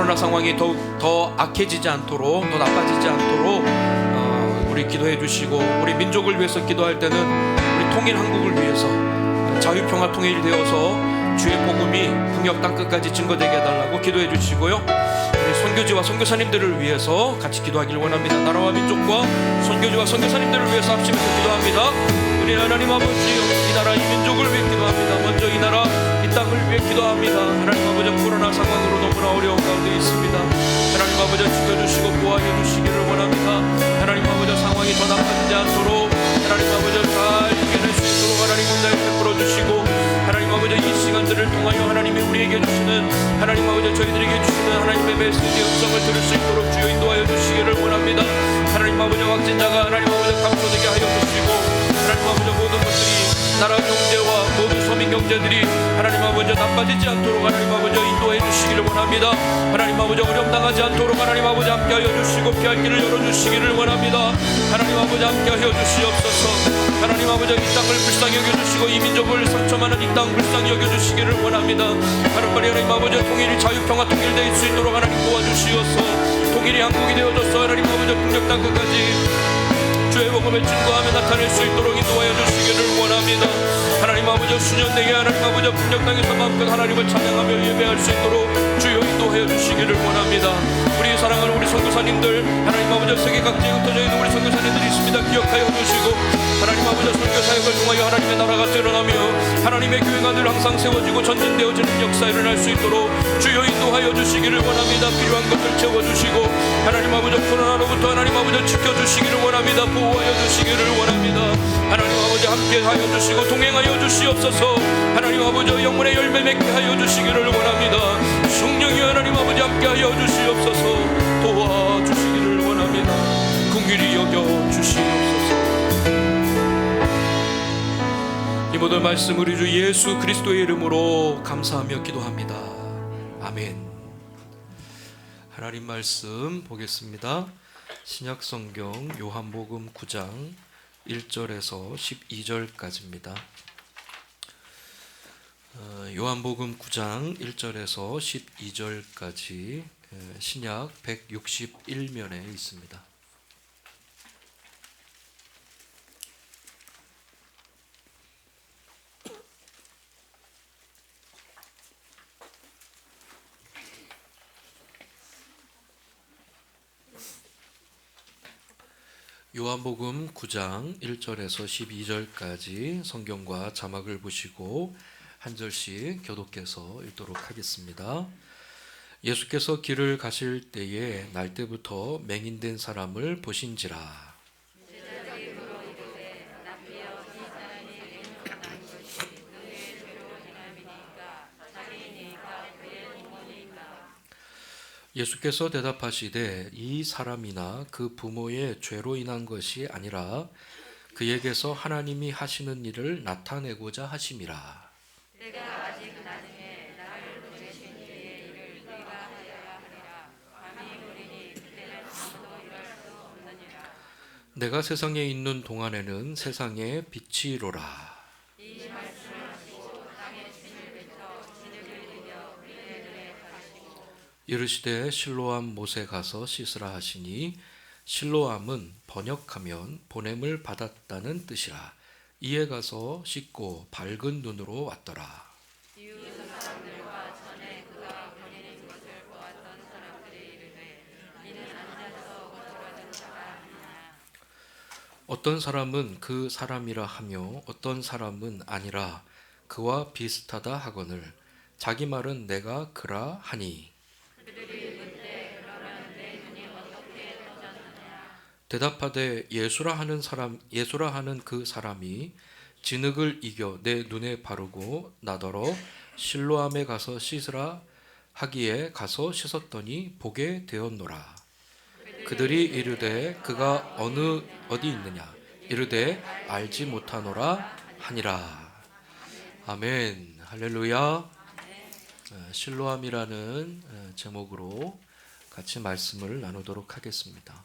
코로나 상황이 더 악해지지 않도록, 더 나빠지지 않도록 우리 기도해 주시고, 우리 민족을 위해서 기도할 때는 우리 통일 한국을 위해서 자유평화 통일되어서 주의 복음이 북녘 땅끝까지 증거되게 해달라고 기도해 주시고요. 우리 선교지와 선교사님들을 위해서 같이 기도하기를 원합니다. 나라와 민족과 선교지와 선교사님들을 위해서 합심해서 기도합니다. 우리 하나님 아버지, 이 나라 이 민족을 위해 기도합니다. 먼저 이 나라 이 땅을 위해 기도합니다. 하나님 아버지, 코로나 상황으로 너무나 어려운 가운데 있습니다. 하나님 아버지, 지켜주시고 보호해 주시기를 원합니다. 하나님 아버지, 상황이 더 나빠지지 않도록 하나님 아버지 잘 이겨낼 수 있도록 하나님 은혜를 베풀어 주시고, 하나님 아버지 이 시간들을 통하여 하나님이 우리에게 주시는, 하나님 아버지 저희들에게 주시는 하나님의 메시지 음성을 들을 수 있도록 주여 인도하여 주시기를 원합니다. 하나님 아버지, 확진자가 하나님 아버지 감소되게 하여 주시고, 하나님 아버지 모든 것들이 나라 경제와 모든 서민 경제들이 하나님 아버지 나빠지지 않도록 하나님 아버지 인도해 주시기를 원합니다. 하나님 아버지 어려움 당하지 않도록 하나님 아버지 함께하여 주시고 피할 길을 열어주시기를 원합니다. 하나님 아버지 함께하여 주시옵소서. 하나님 아버지 이 땅을 불쌍히 여겨주시고 이 민족을 상처많은 이 땅 불쌍히 여겨주시기를 원합니다. 하루빨리 하나님 아버지 통일이 자유평화 통일될 수 있도록 하나님 도와주시옵소서. 통일이 한국이 되어져서 하나님 아버지 북녘 땅끝까지 주의 복음을 증거하며 나타낼 수 있도록 인도하여 주시기를 원합니다. 하나님 아버지 수년내게 하나님 아버지 북녘 땅에서 마음껏 하나님을 찬양하며 예배할 수 있도록 주여 인도하여 주시기를 원합니다. 우리 사랑하는 우리 선교사님들, 하나님 아버지 세계 각지에 흩어져 있는 우리 선교사님들이 있습니다. 기억하여 주시고, 하나님 아버지 선교 사역을 통하여 하나님의 나라가 드러나며 하나님의 교회가 늘 항상 세워지고 전진되어지는 역사 일어날 수 있도록 주여 인도하여 주시기를 원합니다. 필요한 것들 채워주시고, 하나님 아버지 코로나로부터 하나님 아버지 지켜주시기를 원합니다. 보호하여 주시기를 원합니다. 하나님 아버지 함께하여 주시고 동행하여 주시옵소서. 하나님 아버지 영혼의 열매 맺게 하여 주시기를 원합니다. 성령이 하나님 아버지 함께하여 주시옵소서. 도와주시기를 원합니다. 긍휼히 여겨 주시옵소서. 이 모든 말씀 우리 주 예수 그리스도의 이름으로 감사하며 기도합니다. 아멘. 하나님 말씀 보겠습니다. 신약성경 요한복음 9장 1절에서 12절까지입니다. 요한복음 9장 1절에서 12절까지 신약 161면에 있습니다. 요한복음 9장 1절에서 12절까지 성경과 자막을 보시고 한 절씩 교독해서 읽도록 하겠습니다. 예수께서 길을 가실 때에 날때부터 맹인된 사람을 보신지라. 예수께서 대답하시되 이 사람이나 그 부모의 죄로 인한 것이 아니라 그에게서 하나님이 하시는 일을 나타내고자 하심이라. 내가 아직 나중에 나를 보내신 이의 일을 네가 하여야 하리라. 감히 노리니 그때는 아무도 이럴 수 없느니라. 내가 세상에 있는 동안에는 세상의 빛이로라. 이 말씀을 하시고 땅에 진을 뱉어 진흙을 디뎌 우리의 눈에 가시고 이르시되 실로암 못에 가서 씻으라 하시니 실로암은 번역하면 보냄을 받았다는 뜻이라. 이에 가서 씻고 밝은 눈으로 왔더라. 이웃 사람들과 전에 그가 거니는 것을 보았던 사람들이 이르되 이는 앉아서 거처하던 자가 아니냐. 어떤 사람은 그 사람이라 하며 어떤 사람은 아니라 그와 비슷하다 하거늘 자기 말은 내가 그라 하니. 그들이 묻되 그러면 내 눈이 어떻게 떠졌느냐. 대답하되 예수라 하는 그 사람이 진흙을 이겨 내 눈에 바르고 나더러 실로암에 가서 씻으라 하기에 가서 씻었더니 보게 되었노라. 그들이 이르되 그가 어디 있느냐 이르되 알지 못하노라 하니라. 아멘. 할렐루야. 실로암이라는 제목으로 같이 말씀을 나누도록 하겠습니다.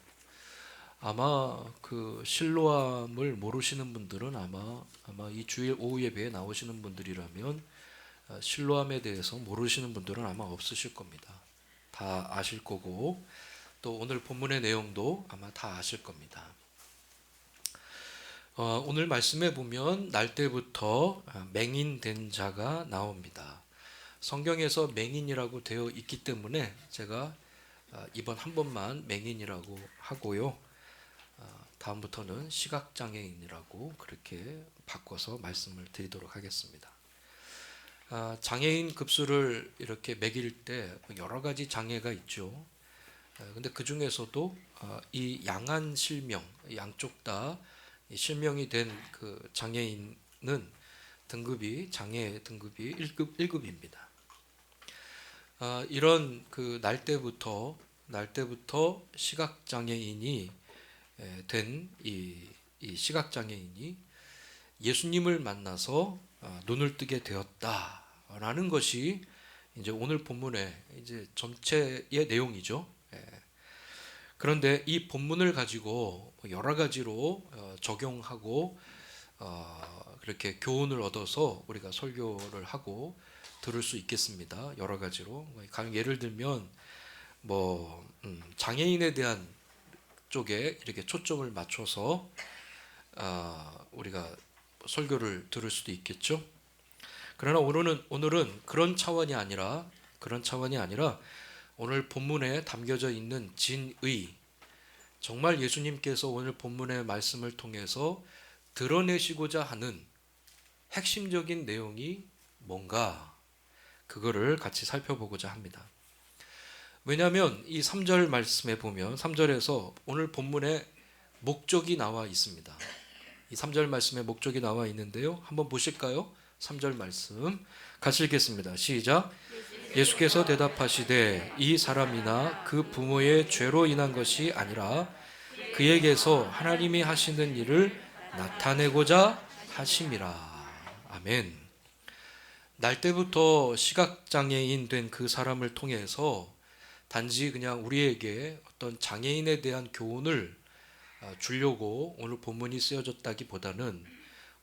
아마 그 실로암을 모르시는 분들은 아마 이 주일 오후 예배에 나오시는 분들이라면 실로암에 대해서 모르시는 분들은 아마 없으실 겁니다. 다 아실 거고 또 오늘 본문의 내용도 아마 다 아실 겁니다. 오늘 말씀에 보면 날 때부터 맹인된 자가 나옵니다. 성경에서 맹인이라고 되어 있기 때문에 제가 이번 한 번만 맹인이라고 하고요. 다음부터는 시각장애인이라고 그렇게 바꿔서 말씀을 드리도록 하겠습니다. 장애인 급수를 이렇게 매길 때 여러 가지 장애가 있죠. 근데 그 중에서도 이 양한 실명, 양쪽 다 실명이 된 그 장애인은 장애 등급이 1급입니다. 이런 그 날 때부터 시각 장애인이 된 이 시각 장애인이 예수님을 만나서 눈을 뜨게 되었다라는 것이 이제 오늘 본문의 이제 전체의 내용이죠. 그런데 이 본문을 가지고 여러 가지로 적용하고 그렇게 교훈을 얻어서 우리가 설교를 하고 들을 수 있겠습니다. 여러 가지로 예를 들면 장애인에 대한 쪽에 이렇게 초점을 맞춰서 우리가 설교를 들을 수도 있겠죠. 그러나 오늘은 그런 차원이 아니라 오늘 본문에 담겨져 있는 진의, 정말 예수님께서 오늘 본문의 말씀을 통해서 드러내시고자 하는 핵심적인 내용이 뭔가 그거를 같이 살펴보고자 합니다. 왜냐하면 이 3절 말씀에 보면 3절에서 오늘 본문에 목적이 나와 있습니다. 이 3절 말씀에 목적이 나와 있는데요. 한번 보실까요? 3절 말씀 같이 읽겠습니다. 시작. 예수께서 대답하시되 이 사람이나 그 부모의 죄로 인한 것이 아니라 그에게서 하나님이 하시는 일을 나타내고자 하심이라. 아멘. 날 때부터 시각장애인 된 그 사람을 통해서 단지 그냥 우리에게 어떤 장애인에 대한 교훈을 주려고 오늘 본문이 쓰여졌다기보다는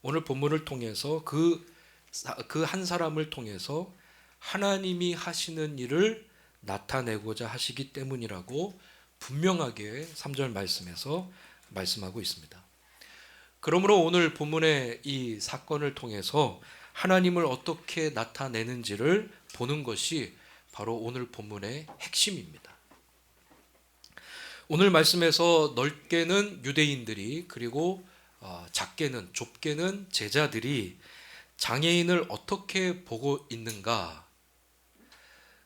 오늘 본문을 통해서 그 한 사람을 통해서 하나님이 하시는 일을 나타내고자 하시기 때문이라고 분명하게 3절 말씀에서 말씀하고 있습니다. 그러므로 오늘 본문의 이 사건을 통해서 하나님을 어떻게 나타내는지를 보는 것이 바로 오늘 본문의 핵심입니다. 오늘 말씀에서 넓게는 유대인들이 그리고 좁게는 제자들이 장애인을 어떻게 보고 있는가?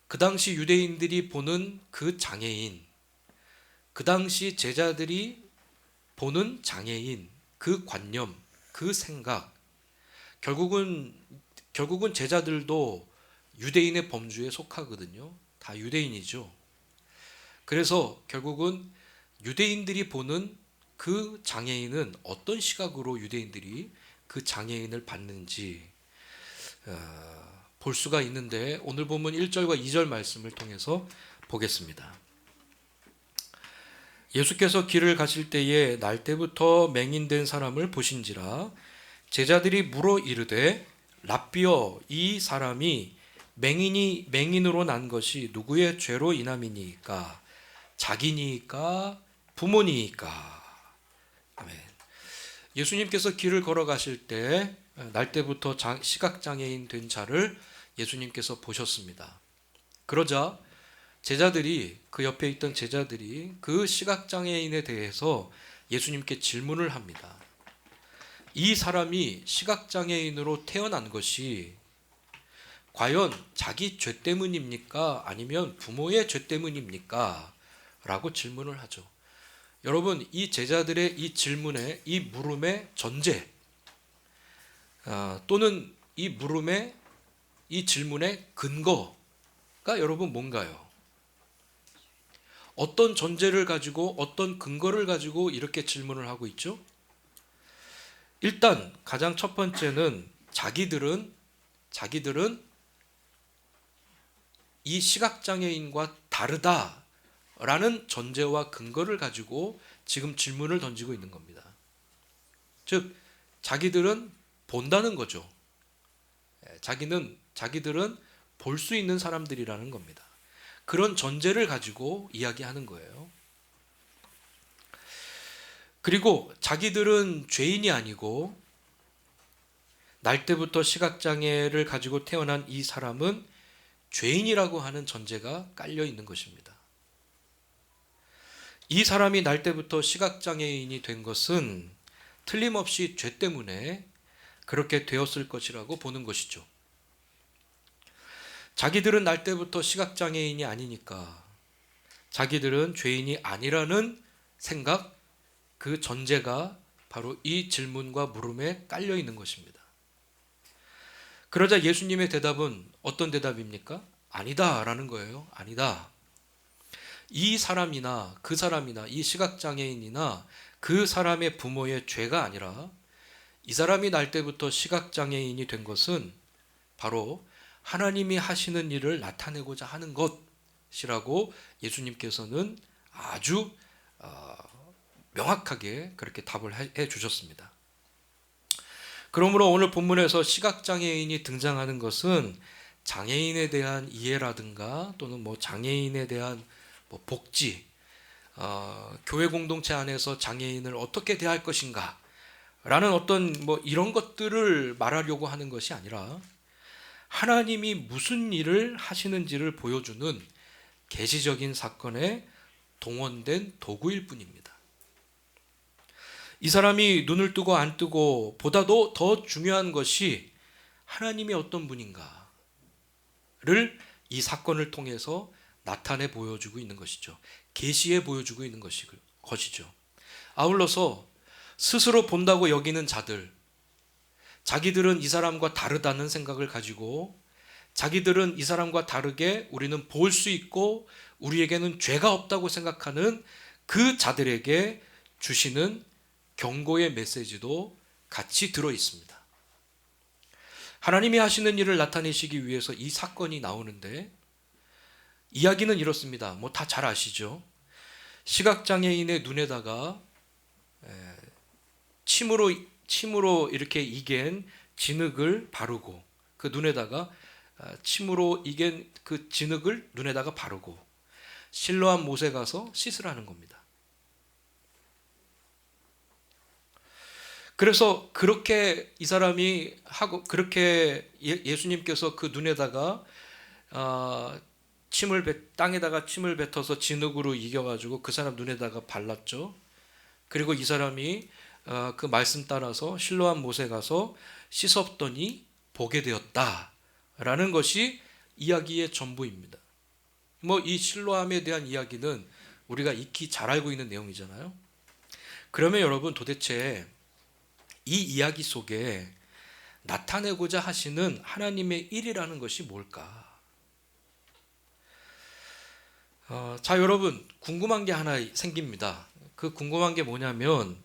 그 당시 유대인들이 보는 그 장애인, 그 당시 제자들이 보는 장애인, 그 관념, 그 생각, 결국은 제자들도 유대인의 범주에 속하거든요. 다 유대인이죠. 그래서 결국은 유대인들이 보는 그 장애인은 어떤 시각으로 유대인들이 그 장애인을 봤는지 볼 수가 있는데 오늘 본문 1절과 2절 말씀을 통해서 보겠습니다. 예수께서 길을 가실 때에 날 때부터 맹인된 사람을 보신지라 제자들이 물어 이르되 랍비여 이 사람이 맹인으로 난 것이 누구의 죄로 인함이니까 자기니까 부모니까. 아멘. 예수님께서 길을 걸어가실 때 날 때부터 시각장애인 된 자를 예수님께서 보셨습니다. 그러자 그 옆에 있던 제자들이 그 시각장애인에 대해서 예수님께 질문을 합니다. 이 사람이 시각장애인으로 태어난 것이 과연 자기 죄 때문입니까? 아니면 부모의 죄 때문입니까? 라고 질문을 하죠. 여러분, 이 제자들의 이 질문에, 이 물음의 전제 또는 이 질문의 근거가 여러분 뭔가요? 어떤 전제를 가지고 어떤 근거를 가지고 이렇게 질문을 하고 있죠? 일단 가장 첫 번째는 자기들은 이 시각장애인과 다르다라는 전제와 근거를 가지고 지금 질문을 던지고 있는 겁니다. 즉 자기들은 본다는 거죠. 자기들은 볼 수 있는 사람들이라는 겁니다. 그런 전제를 가지고 이야기하는 거예요. 그리고 자기들은 죄인이 아니고 날 때부터 시각장애를 가지고 태어난 이 사람은 죄인이라고 하는 전제가 깔려 있는 것입니다. 이 사람이 날 때부터 시각장애인이 된 것은 틀림없이 죄 때문에 그렇게 되었을 것이라고 보는 것이죠. 자기들은 날 때부터 시각장애인이 아니니까 자기들은 죄인이 아니라는 생각, 그 전제가 바로 이 질문과 물음에 깔려 있는 것입니다. 그러자 예수님의 대답은 어떤 대답입니까? 아니다라는 거예요. 아니다. 이 사람이나 그 사람이나 이 시각장애인이나 그 사람의 부모의 죄가 아니라 이 사람이 날 때부터 시각장애인이 된 것은 바로 하나님이 하시는 일을 나타내고자 하는 것이라고 예수님께서는 아주 명확하게 그렇게 답을 해 주셨습니다. 그러므로 오늘 본문에서 시각장애인이 등장하는 것은 장애인에 대한 이해라든가 또는 장애인에 대한 복지, 교회 공동체 안에서 장애인을 어떻게 대할 것인가 라는 어떤 이런 것들을 말하려고 하는 것이 아니라 하나님이 무슨 일을 하시는지를 보여주는 계시적인 사건에 동원된 도구일 뿐입니다. 이 사람이 눈을 뜨고 안 뜨고 보다도 더 중요한 것이 하나님이 어떤 분인가를 이 사건을 통해서 나타내 보여주고 있는 것이죠. 계시해 보여주고 있는 것이죠. 아울러서 스스로 본다고 여기는 자들, 자기들은 이 사람과 다르다는 생각을 가지고 자기들은 이 사람과 다르게 우리는 볼 수 있고 우리에게는 죄가 없다고 생각하는 그 자들에게 주시는 경고의 메시지도 같이 들어 있습니다. 하나님이 하시는 일을 나타내시기 위해서 이 사건이 나오는데 이야기는 이렇습니다. 다 잘 아시죠? 시각장애인의 눈에다가 침으로 이렇게 이겐 진흙을 바르고 그 눈에다가 침으로 이겐 그 진흙을 눈에다가 바르고 실로암 못에 가서 씻으라는 겁니다. 그래서 그렇게 이 사람이 하고 그렇게 예수님께서 그 눈에다가 땅에다가 침을 뱉어서 진흙으로 이겨가지고 그 사람 눈에다가 발랐죠. 그리고 이 사람이 그 말씀 따라서 실로암 못에 가서 씻었더니 보게 되었다라는 것이 이야기의 전부입니다. 이 실로암에 대한 이야기는 우리가 익히 잘 알고 있는 내용이잖아요. 그러면 여러분 도대체 이 이야기 속에 나타내고자 하시는 하나님의 일이라는 것이 뭘까? 자, 여러분 궁금한 게 하나 생깁니다. 그 궁금한 게 뭐냐면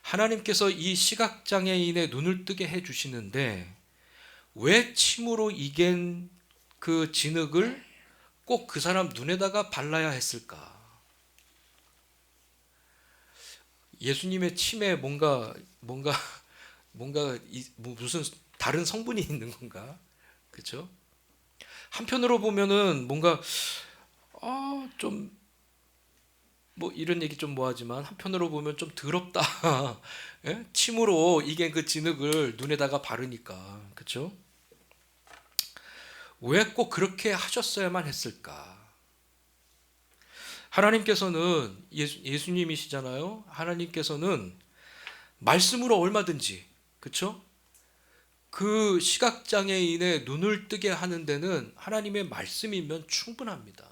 하나님께서 이 시각장애인의 눈을 뜨게 해주시는데 왜 침으로 이긴 그 진흙을 꼭 그 사람 눈에다가 발라야 했을까? 예수님의 침에 뭔가 무슨 다른 성분이 있는 건가? 그렇죠? 한편으로 보면은 뭔가 좀 이런 얘기 좀 뭐하지만 한편으로 보면 좀 더럽다. 예? 침으로 이게 그 진흙을 눈에다가 바르니까 그렇죠? 왜 꼭 그렇게 하셨어야만 했을까? 하나님께서는 예수님이시잖아요. 하나님께서는 말씀으로 얼마든지 그렇죠? 그 시각장애인의 눈을 뜨게 하는 데는 하나님의 말씀이면 충분합니다.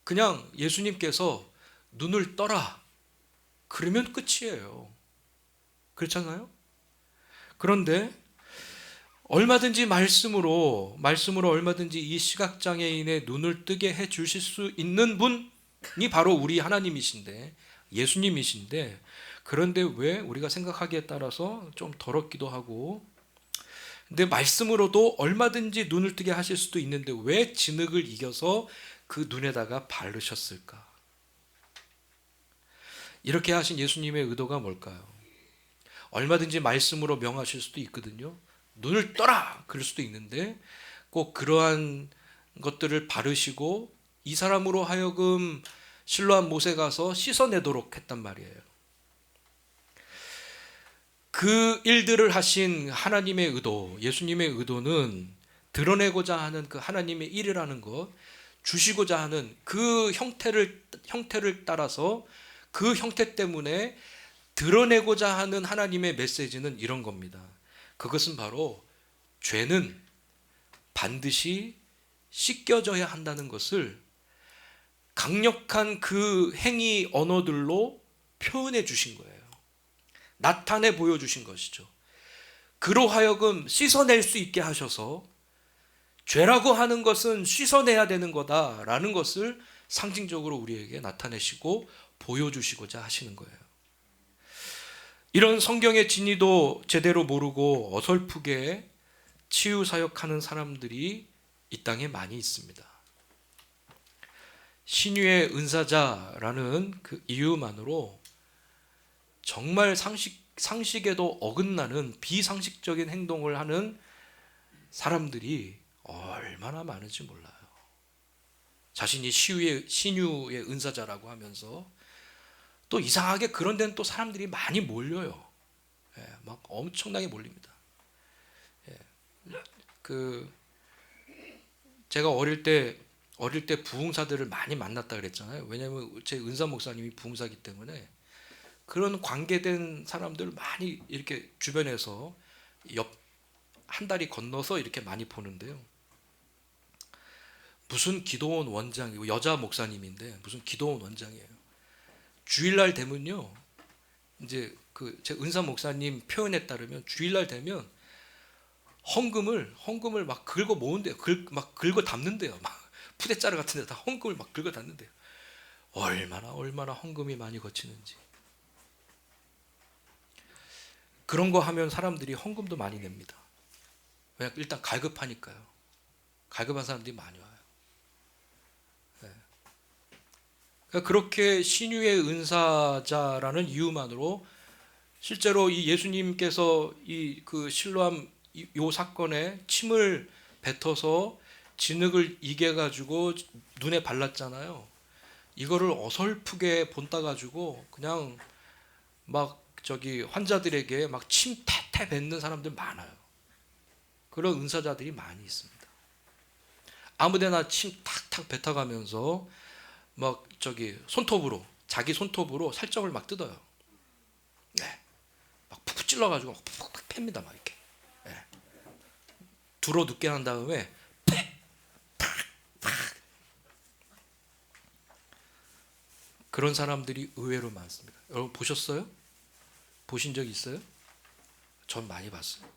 그냥 예수님께서 눈을 떠라 그러면 끝이에요. 그렇잖아요? 그런데 얼마든지 말씀으로 얼마든지 이 시각장애인의 눈을 뜨게 해 주실 수 있는 분이 바로 우리 하나님이신데 예수님이신데 그런데 왜 우리가 생각하기에 따라서 좀 더럽기도 하고 근데 말씀으로도 얼마든지 눈을 뜨게 하실 수도 있는데 왜 진흙을 이겨서 그 눈에다가 바르셨을까? 이렇게 하신 예수님의 의도가 뭘까요? 얼마든지 말씀으로 명하실 수도 있거든요. 눈을 떠라! 그럴 수도 있는데 꼭 그러한 것들을 바르시고 이 사람으로 하여금 실로암 못에 가서 씻어내도록 했단 말이에요. 그 일들을 하신 하나님의 의도, 예수님의 의도는 드러내고자 하는 그 하나님의 일이라는 것, 주시고자 하는 그 형태를 따라서 그 형태 때문에 드러내고자 하는 하나님의 메시지는 이런 겁니다. 그것은 바로 죄는 반드시 씻겨져야 한다는 것을 강력한 그 행위 언어들로 표현해 주신 거예요. 나타내 보여주신 것이죠. 그로 하여금 씻어낼 수 있게 하셔서 죄라고 하는 것은 씻어내야 되는 거다라는 것을 상징적으로 우리에게 나타내시고 보여주시고자 하시는 거예요. 이런 성경의 진리도 제대로 모르고 어설프게 치유 사역하는 사람들이 이 땅에 많이 있습니다. 신유의 은사자라는 그 이유만으로 정말 상식에도 어긋나는 비상식적인 행동을 하는 사람들이 얼마나 많은지 몰라요. 자신이 신유의 은사자라고 하면서 또 이상하게 그런 데는 또 사람들이 많이 몰려요. 막 엄청나게 몰립니다. 제가 어릴 때 부흥사들을 많이 만났다 그랬잖아요. 왜냐하면 제 은사 목사님이 부흥사기 때문에 그런 관계된 사람들 많이 이렇게 주변에서 한 다리 건너서 이렇게 많이 보는데요. 무슨 기도원 원장이고 여자 목사님인데 무슨 기도원 원장이에요. 주일날 되면요, 이제 제 은사 목사님 표현에 따르면 주일날 되면 헌금을 막 긁어 모은대요. 막 긁어 담는데요. 막 푸대자루 같은 데다 헌금을 막 긁어 담는데요. 얼마나 헌금이 많이 거치는지. 그런 거 하면 사람들이 헌금도 많이 냅니다. 왜냐, 일단 갈급하니까요. 갈급한 사람들이 많이 와요. 그러니까 그렇게 신유의 은사자라는 이유만으로 실제로 이 예수님께서 이 그 실로암 요 사건에 침을 뱉어서 진흙을 이겨 가지고 눈에 발랐잖아요. 이거를 어설프게 본따 가지고 그냥 막 환자들에게 막 침 태태 뱉는 사람들 많아요. 그런 은사자들이 많이 있습니다. 아무데나 침 탁탁 뱉어가면서 막 자기 손톱으로 살점을 막 뜯어요. 네. 막 푹푹 찔러가지고 푹푹 팹니다. 막 이렇게. 네. 두로 눕게 한 다음에 팍 그런 사람들이 의외로 많습니다. 여러분 보셨어요? 보신 적 있어요? 전 많이 봤어요.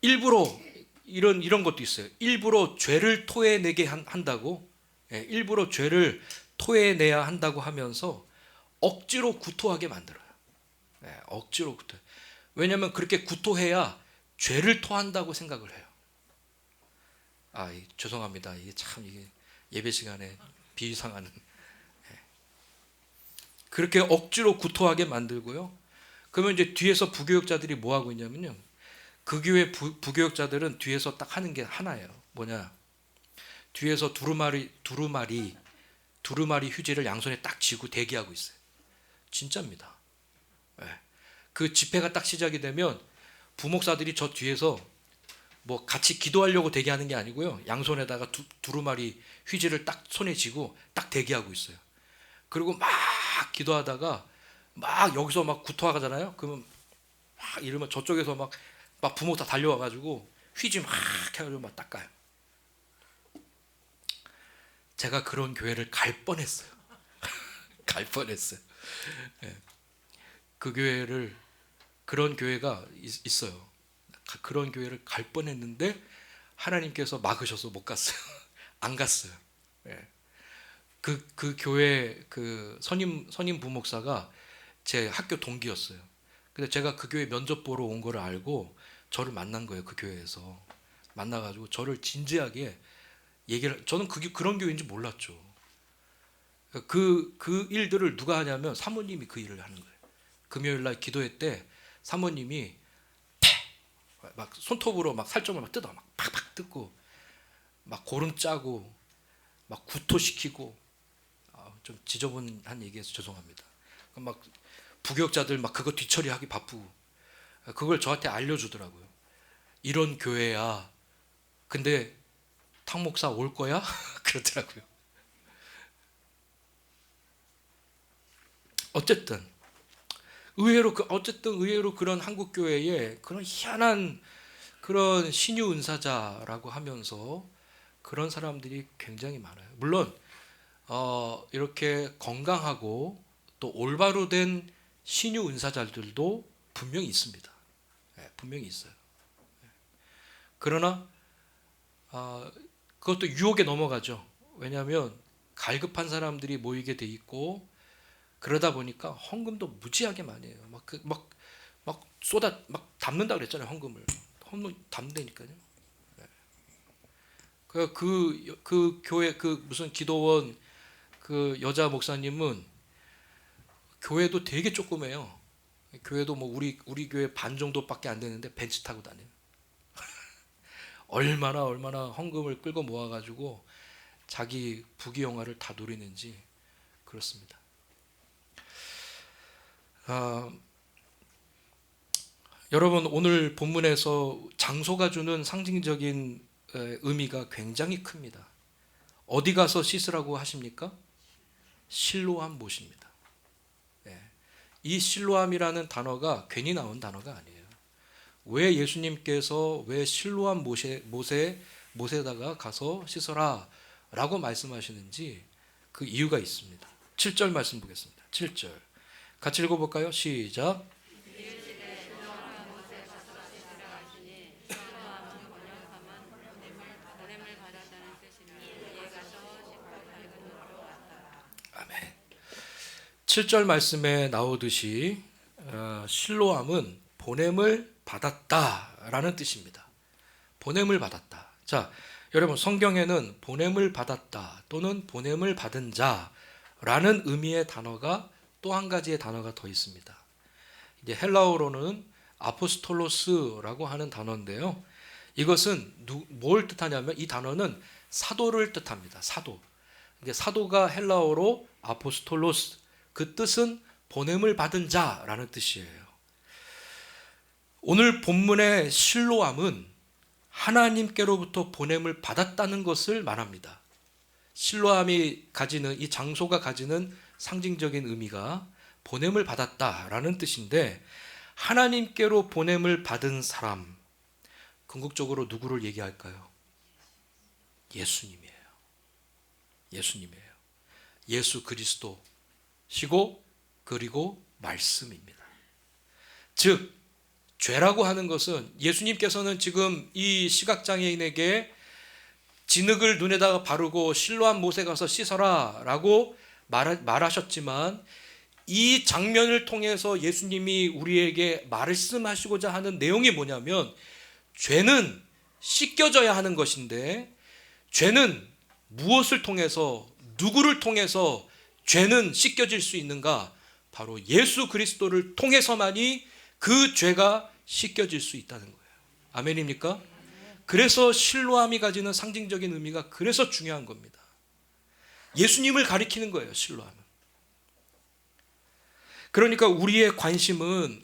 일부러 이런 것도 있어요. 일부러 죄를 토해내게 한다고, 일부러 죄를 토해내야 한다고 하면서 억지로 구토하게 만들어요. 억지로 구토. 왜냐하면 그렇게 구토해야 죄를 토한다고 생각을 해요. 죄송합니다. 이게 참 예배 시간에 비상하는. 그렇게 억지로 구토하게 만들고요. 그러면 이제 뒤에서 부교역자들이 뭐 하고 있냐면요. 그 교회 부교역자들은 뒤에서 딱 하는 게 하나예요. 뭐냐? 뒤에서 두루마리 휴지를 양손에 딱 쥐고 대기하고 있어요. 진짜입니다. 그 집회가 딱 시작이 되면 부목사들이 저 뒤에서 뭐 같이 기도하려고 대기하는 게 아니고요. 양손에다가 두루마리 휴지를 딱 손에 쥐고 딱 대기하고 있어요. 그리고 막 기도하다가 막 여기서 막 구토하잖아요. 그러면 막 이러면 저쪽에서 막 부목사 달려와가지고 휴지 막 해가지고 막 닦아요. 제가 그런 교회를 갈 뻔했어요. 갈 뻔했어요. 그런 교회가 있어요. 그런 교회를 갈 뻔했는데 하나님께서 막으셔서 못 갔어요. 안 갔어요. 그 교회 그 선임 부목사가 제 학교 동기였어요. 근데 제가 그 교회 면접 보러 온 거를 알고 저를 만난 거예요. 그 교회에서 만나가지고 저를 진지하게 저는 그게 그런 교회인지 몰랐죠. 그 일들을 누가 하냐면 사모님이 그 일을 하는 거예요. 금요일날 기도회 때 사모님이 막 손톱으로 막 살점을 막 뜯어 막 팍팍 뜯고 막 고름 짜고 막 구토시키고, 좀 지저분한 얘기해서 죄송합니다. 막 부교육자들 막 그거 뒤처리하기 바쁘고, 그걸 저한테 알려주더라고요. 이런 교회야. 근데 탁 목사 올 거야? 그러더라고요. 어쨌든 의외로 그런 한국 교회에 그런 희한한 그런 신유 은사자라고 하면서 그런 사람들이 굉장히 많아요. 물론 이렇게 건강하고 또 올바로 된 신유 은사자들도 분명히 있습니다. 분명히 있어요. 그러나 그것도 유혹에 넘어가죠. 왜냐하면 갈급한 사람들이 모이게 돼 있고, 그러다 보니까 헌금도 무지하게 많이 해요. 막 담는다 그랬잖아요. 헌금 담대니까요. 그 교회 그 무슨 기도원 그 여자 목사님은 교회도 되게 조그매요. 교회도 뭐 우리 교회 반 정도밖에 안 되는데 벤츠 타고 다녀요. 얼마나 헌금을 끌고 모아가지고 자기 부귀영화를 다 누리는지 그렇습니다. 여러분, 오늘 본문에서 장소가 주는 상징적인 의미가 굉장히 큽니다. 어디 가서 씻으라고 하십니까? 실로암 못입니다. 이 실로암이라는 단어가 괜히 나온 단어가 아니에요. 왜 예수님께서 왜 실로암 못에다가 가서 씻어라 라고 말씀하시는지 그 이유가 있습니다. 7절 말씀 보겠습니다. 7절 같이 읽어볼까요? 시작. 아멘. 7절 말씀에 나오듯이 실로암은 보냄을 받았다라는 뜻입니다. 보냄을 받았다. 자, 여러분, 성경에는 보냄을 받았다 또는 보냄을 받은 자라는 의미의 단어가 또 한 가지의 단어가 더 있습니다. 이제 헬라어로는 아포스톨로스라고 하는 단어인데요. 이것은 뭘 뜻하냐면 이 단어는 사도를 뜻합니다. 사도. 이제 사도가 헬라어로 아포스톨로스, 그 뜻은 보냄을 받은 자라는 뜻이에요. 오늘 본문의 실로암은 하나님께로부터 보냄을 받았다는 것을 말합니다. 실로암이 가지는, 이 장소가 가지는 상징적인 의미가 보냄을 받았다라는 뜻인데, 하나님께로 보냄을 받은 사람, 궁극적으로 누구를 얘기할까요? 예수님이에요. 예수님이에요. 예수 그리스도시고 그리고 말씀입니다. 즉 죄라고 하는 것은, 예수님께서는 지금 이 시각장애인에게 진흙을 눈에다가 바르고 실로암 못에 가서 씻어라 라고 말하셨지만, 이 장면을 통해서 예수님이 우리에게 말씀하시고자 하는 내용이 뭐냐면, 죄는 씻겨져야 하는 것인데, 죄는 무엇을 통해서, 누구를 통해서 죄는 씻겨질 수 있는가? 바로 예수 그리스도를 통해서만이 그 죄가 씻겨질 수 있다는 거예요. 아멘입니까? 그래서 실로암이 가지는 상징적인 의미가 그래서 중요한 겁니다. 예수님을 가리키는 거예요, 실로암은. 그러니까 우리의 관심은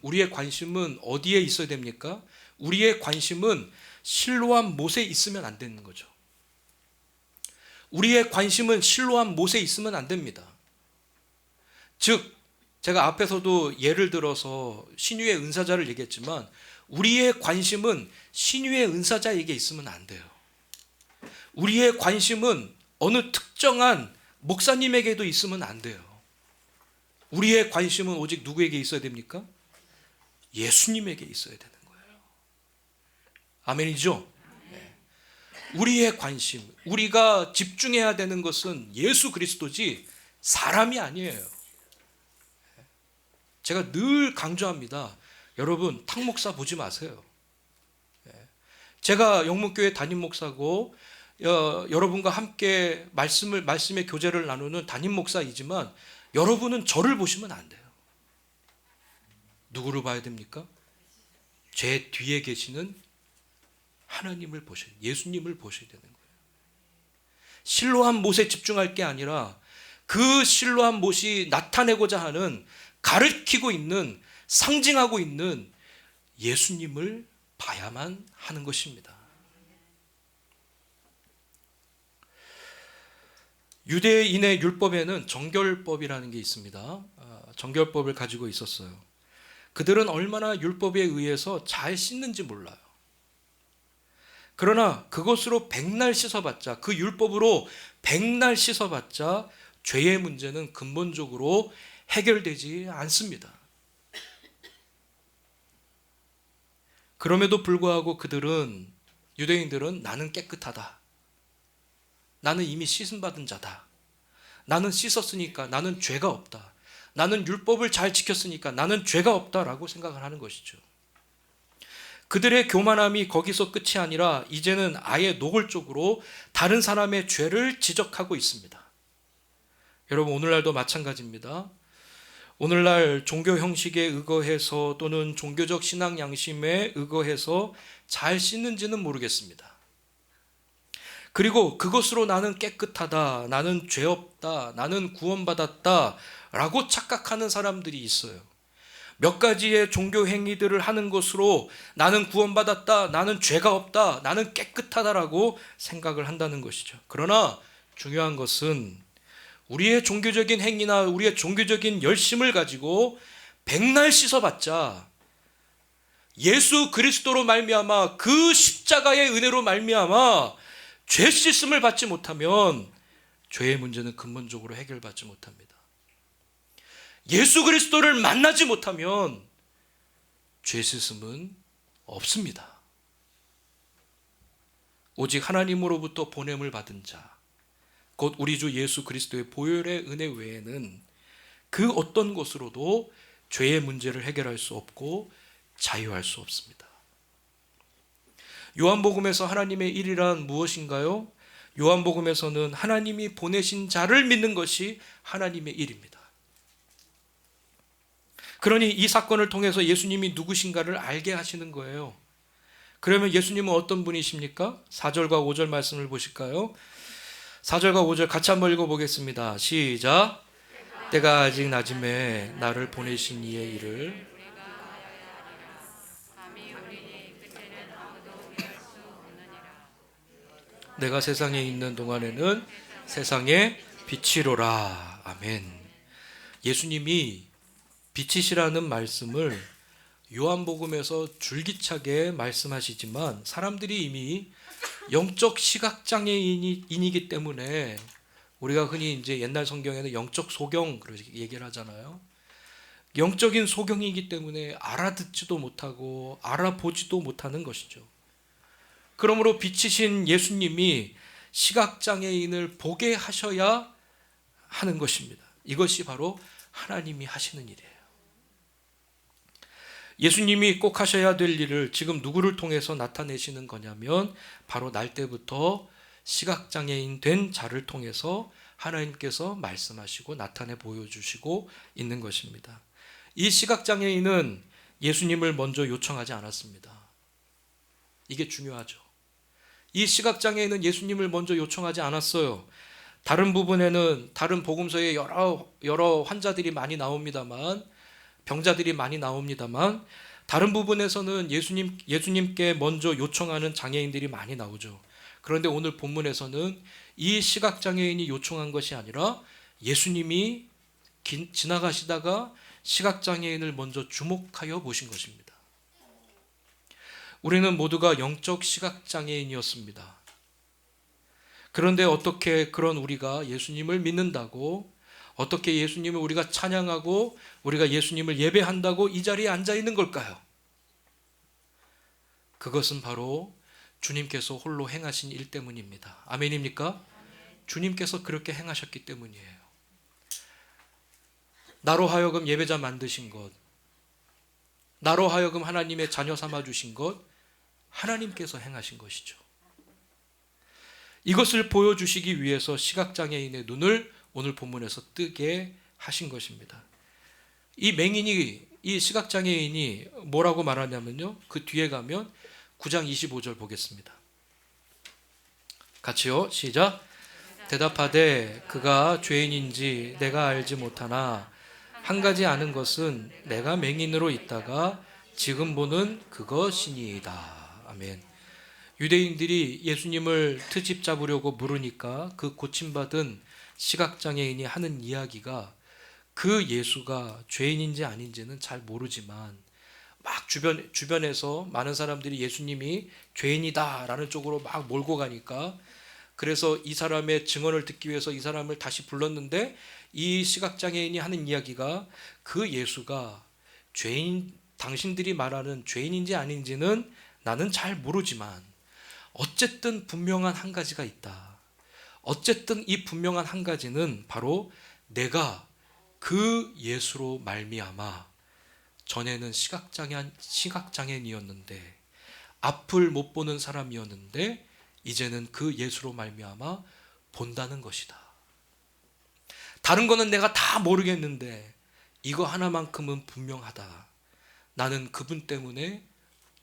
어디에 있어야 됩니까? 우리의 관심은 실로암 못에 있으면 안 되는 거죠. 우리의 관심은 실로암 못에 있으면 안 됩니다. 즉, 제가 앞에서도 예를 들어서 신유의 은사자를 얘기했지만, 우리의 관심은 신유의 은사자에게 있으면 안 돼요. 우리의 관심은 어느 특정한 목사님에게도 있으면 안 돼요. 우리의 관심은 오직 누구에게 있어야 됩니까? 예수님에게 있어야 되는 거예요. 아멘이죠? 네. 우리의 관심, 우리가 집중해야 되는 것은 예수 그리스도지 사람이 아니에요. 제가 늘 강조합니다. 여러분, 탁 목사 보지 마세요. 제가 영문교회 담임 목사고 여러분과 함께 말씀의 교제를 나누는 담임 목사이지만, 여러분은 저를 보시면 안 돼요. 누구를 봐야 됩니까? 제 뒤에 계시는 하나님을 보셔야, 예수님을 보셔야 되는 거예요. 실로한 못에 집중할 게 아니라 그 실로한 못이 나타내고자 하는, 가르치고 있는, 상징하고 있는 예수님을 봐야만 하는 것입니다. 유대인의 율법에는 정결법이라는 게 있습니다. 정결법을 가지고 있었어요. 그들은 얼마나 율법에 의해서 잘 씻는지 몰라요. 그러나 그것으로 백날 씻어봤자, 그 율법으로 백날 씻어봤자 죄의 문제는 근본적으로 해결되지 않습니다. 그럼에도 불구하고 그들은, 유대인들은 나는 깨끗하다, 나는 이미 씻음받은 자다, 나는 씻었으니까 나는 죄가 없다, 나는 율법을 잘 지켰으니까 나는 죄가 없다라고 생각을 하는 것이죠. 그들의 교만함이 거기서 끝이 아니라 이제는 아예 노골적으로 다른 사람의 죄를 지적하고 있습니다. 여러분, 오늘날도 마찬가지입니다. 오늘날 종교 형식에 의거해서 또는 종교적 신앙 양심에 의거해서 잘 씻는지는 모르겠습니다. 그리고 그것으로 나는 깨끗하다, 나는 죄 없다, 나는 구원받았다 라고 착각하는 사람들이 있어요. 몇 가지의 종교 행위들을 하는 것으로 나는 구원받았다, 나는 죄가 없다, 나는 깨끗하다라고 생각을 한다는 것이죠. 그러나 중요한 것은 우리의 종교적인 행위나 우리의 종교적인 열심을 가지고 백날 씻어봤자 예수 그리스도로 말미암아, 그 십자가의 은혜로 말미암아 죄 씻음을 받지 못하면 죄의 문제는 근본적으로 해결받지 못합니다. 예수 그리스도를 만나지 못하면 죄 씻음은 없습니다. 오직 하나님으로부터 보냄을 받은 자, 곧 우리 주 예수 그리스도의 보혈의 은혜 외에는 그 어떤 것으로도 죄의 문제를 해결할 수 없고 자유할 수 없습니다. 요한복음에서 하나님의 일이란 무엇인가요? 요한복음에서는 하나님이 보내신 자를 믿는 것이 하나님의 일입니다. 그러니 이 사건을 통해서 예수님이 누구신가를 알게 하시는 거예요. 그러면 예수님은 어떤 분이십니까? 4절과 5절 말씀을 보실까요? 4절과 5절 같이 한번 읽어보겠습니다. 시작. 때가 아직 낮음에 나를 보내신 이의 일을 내가 세상에 있는 동안에는 세상의 빛이로라. 아멘. 예수님이 빛이시라는 말씀을 요한복음에서 줄기차게 말씀하시지만 사람들이 이미 영적 시각장애인이기 때문에 우리가 흔히 이제 옛날 성경에는 영적 소경 그렇게 얘기를 하잖아요. 영적인 소경이기 때문에 알아듣지도 못하고 알아보지도 못하는 것이죠. 그러므로 빛이신 예수님이 시각장애인을 보게 하셔야 하는 것입니다. 이것이 바로 하나님이 하시는 일이에요. 예수님이 꼭 하셔야 될 일을 지금 누구를 통해서 나타내시는 거냐면 바로 날 때부터 시각장애인 된 자를 통해서 하나님께서 말씀하시고 나타내 보여주시고 있는 것입니다. 이 시각장애인은 예수님을 먼저 요청하지 않았습니다. 이게 중요하죠. 이 시각장애인은 예수님을 먼저 요청하지 않았어요. 다른 부분에는 다른 복음서에 여러 환자들이 많이 나옵니다만, 병자들이 많이 나옵니다만, 다른 부분에서는 예수님께 먼저 요청하는 장애인들이 많이 나오죠. 그런데 오늘 본문에서는 이 시각장애인이 요청한 것이 아니라 예수님이 지나가시다가 시각장애인을 먼저 주목하여 보신 것입니다. 우리는 모두가 영적 시각장애인이었습니다. 그런데 어떻게 그런 우리가 예수님을 믿는다고, 어떻게 예수님을 우리가 찬양하고 우리가 예수님을 예배한다고 이 자리에 앉아 있는 걸까요? 그것은 바로 주님께서 홀로 행하신 일 때문입니다. 아멘입니까? 주님께서 그렇게 행하셨기 때문이에요. 나로 하여금 예배자 만드신 것, 나로 하여금 하나님의 자녀 삼아 주신 것, 하나님께서 행하신 것이죠. 이것을 보여주시기 위해서 시각장애인의 눈을 오늘 본문에서 뜨게 하신 것입니다. 이 시각장애인이 뭐라고 말하냐면요, 그 뒤에 가면 9장 25절 보겠습니다. 같이요, 시작. 대답하되 그가 죄인인지 내가 알지 못하나 한 가지 아는 것은 내가 맹인으로 있다가 지금 보는 그것이니이다. 아멘. 유대인들이 예수님을 트집 잡으려고 물으니까 그 고침받은 시각장애인이 하는 이야기가 그 예수가 죄인인지 아닌지는 잘 모르지만 막 주변에서 많은 사람들이 예수님이 죄인이다라는 쪽으로 막 몰고 가니까 그래서 이 사람의 증언을 듣기 위해서 이 사람을 다시 불렀는데 이 시각장애인이 하는 이야기가 그 예수가 죄인, 당신들이 말하는 죄인인지 아닌지는 나는 잘 모르지만 어쨌든 분명한 한 가지가 있다. 어쨌든 이 분명한 한 가지는 바로 내가 그 예수로 말미암아 전에는 시각장애인이었는데 앞을 못 보는 사람이었는데 이제는 그 예수로 말미암아 본다는 것이다. 다른 거는 내가 다 모르겠는데 이거 하나만큼은 분명하다. 나는 그분 때문에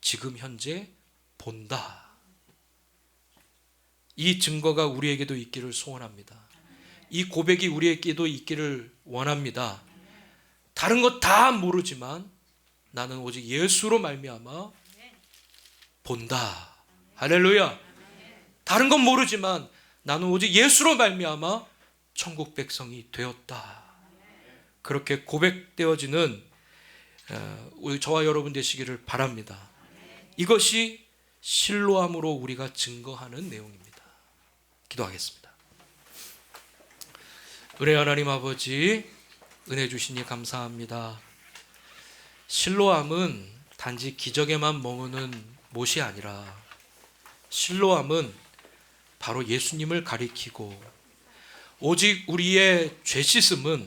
지금 현재 본다. 이 증거가 우리에게도 있기를 소원합니다. 이 고백이 우리에게도 있기를 원합니다. 다른 것 다 모르지만 나는 오직 예수로 말미암아 본다. 할렐루야. 다른 건 모르지만 나는 오직 예수로 말미암아 천국 백성이 되었다. 그렇게 고백되어지는 저와 여러분 되시기를 바랍니다. 이것이 실로암으로 우리가 증거하는 내용입니다. 기도하겠습니다. 은혜 하나님 아버지, 은혜 주시니 감사합니다. 실로암은 단지 기적에만 머무는 못이 아니라 실로암은 바로 예수님을 가리키고 오직 우리의 죄 씻음은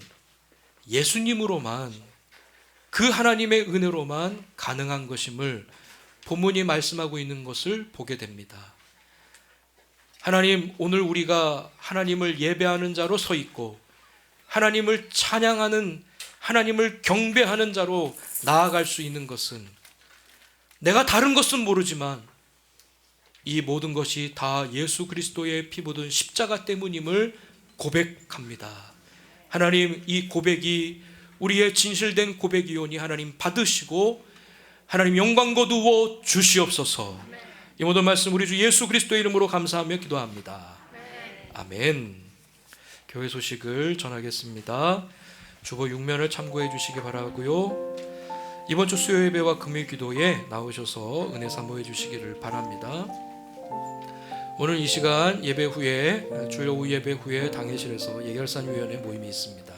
예수님으로만, 그 하나님의 은혜로만 가능한 것임을 본문이 말씀하고 있는 것을 보게 됩니다. 하나님, 오늘 우리가 하나님을 예배하는 자로 서 있고 하나님을 찬양하는, 하나님을 경배하는 자로 나아갈 수 있는 것은 내가 다른 것은 모르지만 이 모든 것이 다 예수 그리스도의 피 묻은 십자가 때문임을 고백합니다. 하나님, 이 고백이 우리의 진실된 고백이오니 하나님 받으시고 하나님 영광 거두어 주시옵소서. 이 모든 말씀 우리 주 예수 그리스도의 이름으로 감사하며 기도합니다. 아멘. 교회 소식을 전하겠습니다. 주보 6면을 참고해 주시기 바라고요. 이번 주 수요 예배와 금요 기도에 나오셔서 은혜 사모해 주시기를 바랍니다. 오늘 이 시간 예배 후에, 주일 오후 예배 후에 당회실에서 예결산위원회 모임이 있습니다.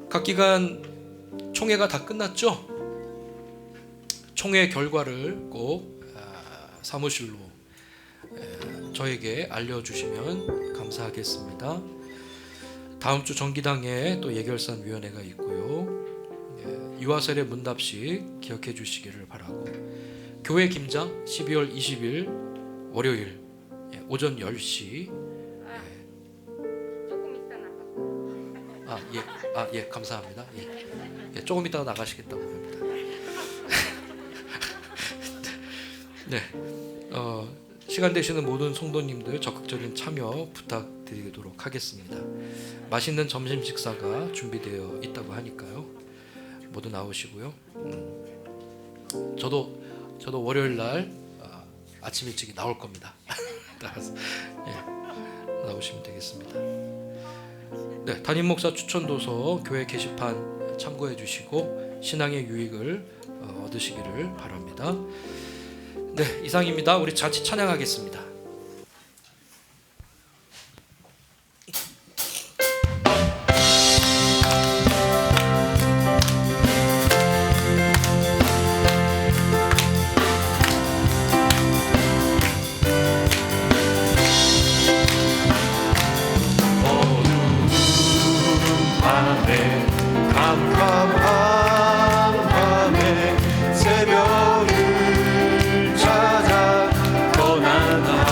각 기관 총회가 다 끝났죠? 총회 결과를 꼭 사무실로 저에게 알려주시면 감사하겠습니다. 다음 주 정기당에 또 예결산위원회가 있고요. 유아세례 문답식 기억해 주시기를 바라고, 교회 김장 12월 20일 월요일 오전 10시. 조금 이따 나가. 예, 감사합니다. 조금 이따가 나가시겠다고 합니다. 네, 시간 되시는 모든 성도님들 적극적인 참여 부탁드리도록 하겠습니다. 맛있는 점심 식사가 준비되어 있다고 하니까요. 모두 나오시고요. 저도 월요일 날 아침 일찍 나올 겁니다. 나오시면 되겠습니다. 네, 담임 목사 추천 도서 교회 게시판 참고해 주시고 신앙의 유익을 얻으시기를 바랍니다. 네, 이상입니다. 우리 같이 찬양하겠습니다. 깜깜한 밤에 새벽을 찾아 떠나나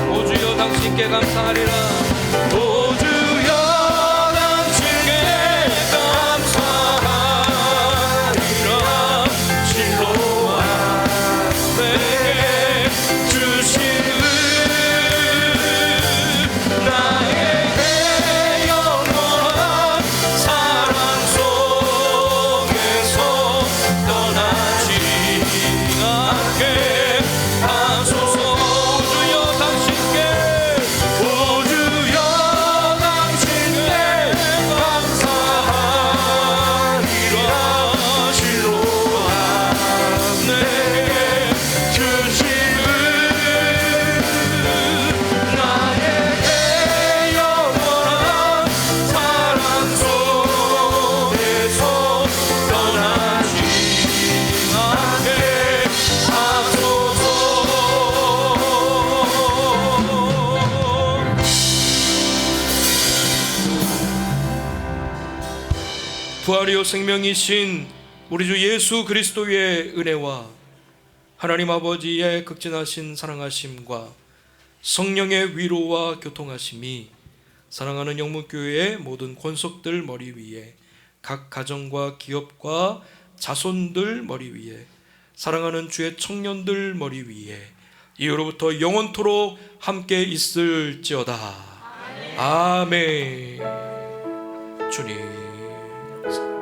오 주여 당신께 감사하리라. 오 주여 당신께 감사하리라. 실로와 내게 주시는 나에게 영원한 사랑 속에서 떠나지 않게 하소서. 오 주여 당신께 감사하리라. 실로와 내게 주시는 나에게 영원한 사랑 속에서 떠나지 않게 하소서. 부활이요 생명이신 우리 주 예수 그리스도의 은혜와 하나님 아버지의 극진하신 사랑하심과 성령의 위로와 교통하심이 사랑하는 영문교회의 모든 권속들 머리 위에, 각 가정과 기업과 자손들 머리 위에, 사랑하는 주의 청년들 머리 위에 이후로부터 영원토록 함께 있을지어다. 아멘. 주님 감사합니다.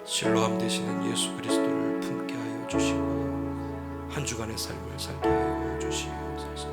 실로암 되시는 예수 그리스도를 품게 하여 주시고 한 주간의 삶을 살게 하여 주시옵소서.